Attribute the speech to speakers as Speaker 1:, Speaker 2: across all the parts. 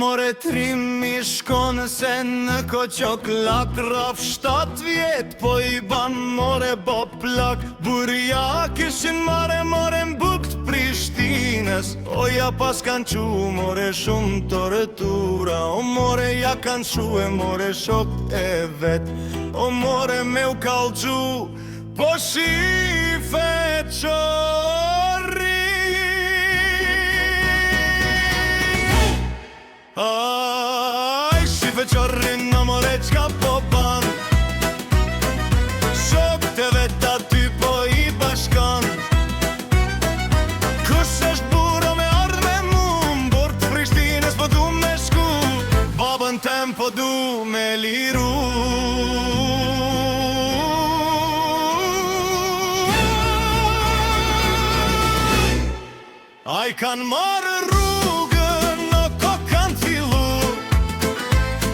Speaker 1: more trimi shkon se në koqok lak raf 7 vjet po i ban more bo plak burja kishin more mbukt Prishtines o ja pas kan qu more shumë të retura o more ja kan qu e more shok e vet o more me u kalqu po shife qori Aj, shife qorrin në more qka po ban Shok të vet aty po i bashkan Kush është buro me ardh me mu Mbor të Prishtines po du me shku Babën tem po du me liru Aj kan marrë rrugën në kokan fillu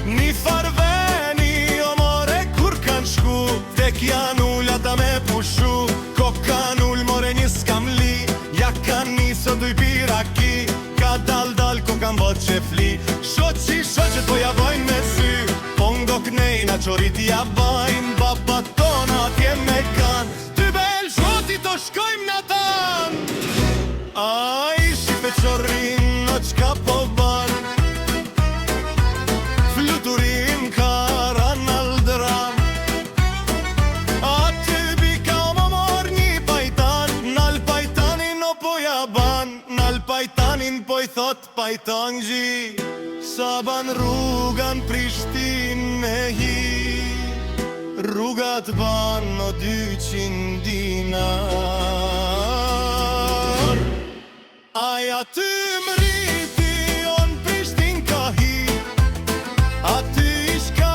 Speaker 1: Një farveni o more kur kan shku Tek janë ullata me pushu Kokan ull more një skamli Ja kan niso duj piraki Ka dal ko kan bot që fli Shoqet po ja bojnë me sy Po ngo knejna qorit ja bajnë Baba tona atje me kan Ty bel shoti to shkojmë në tan Aj, shife qorrin në qka po ban Fluturim karan aldram Aty bika o më mor një pajtan Nal pajtanin o po ja ban Nal pajtanin po i thot pajtan gji Sa ban rrugan Prishtin me hi Rrugat ban o 200 dinar Aj aty mriti on Prishtin ka hi Aty ishka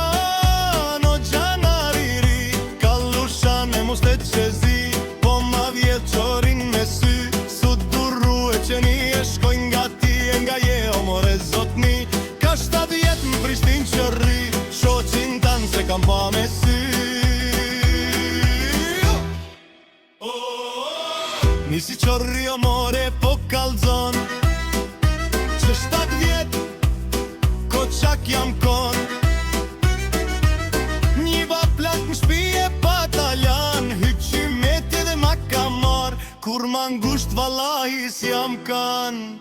Speaker 1: no gjanariri Kallushan me mustet qezi Po ma vjet qorin me sy Su durru e qeni e shkoj nga ti e nga je o more zotni Ka 7 vjet në Prishtin qërri Shoqin tan se kam pa me sy Nisi qorri o more po kalzon Që 7 vjet ko qak jam kon Një baplak në shpije pataljan Hyqimeti dhe ma ka mar Kur ma ngusht valahi si jam kan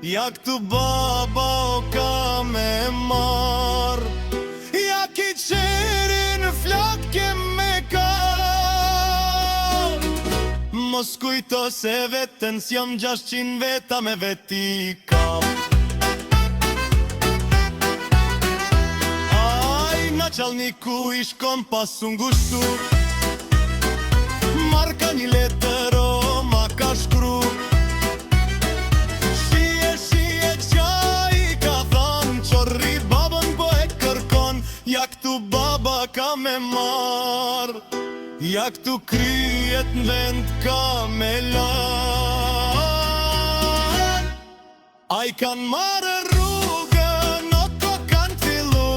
Speaker 1: Ja këtu baba o ka me mar Ja ki qerin flak ke me ka Mos kujto se vetën s'jam 600 veta me veti kam Aj, na qalniku ishkon pasu ngushtu Marka një letër o ma ka shkru Shie qa i ka than Qorri babën po e kërkon Ja këtu baba ka me mar Ja këtu kryet në vend ka me lan Aj kan marrë rrugën o ko kan fillu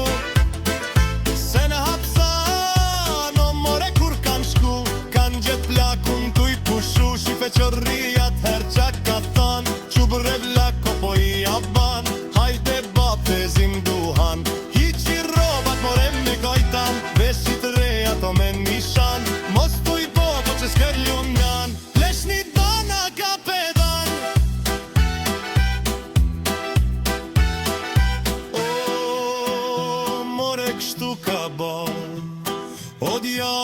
Speaker 1: Se në hapsan o more kur kan shku Kan gjet plakun tu i pushu Shife qorrijat her qa ka than Qubre vlako po i aban Hajde bape zim duhan Hiqi robat more me kajtan Veshit reja to me nishan Mos tu i bobo që s'ker ljumjan Plesh një dana ka pedan O, more kështu ka ban O dja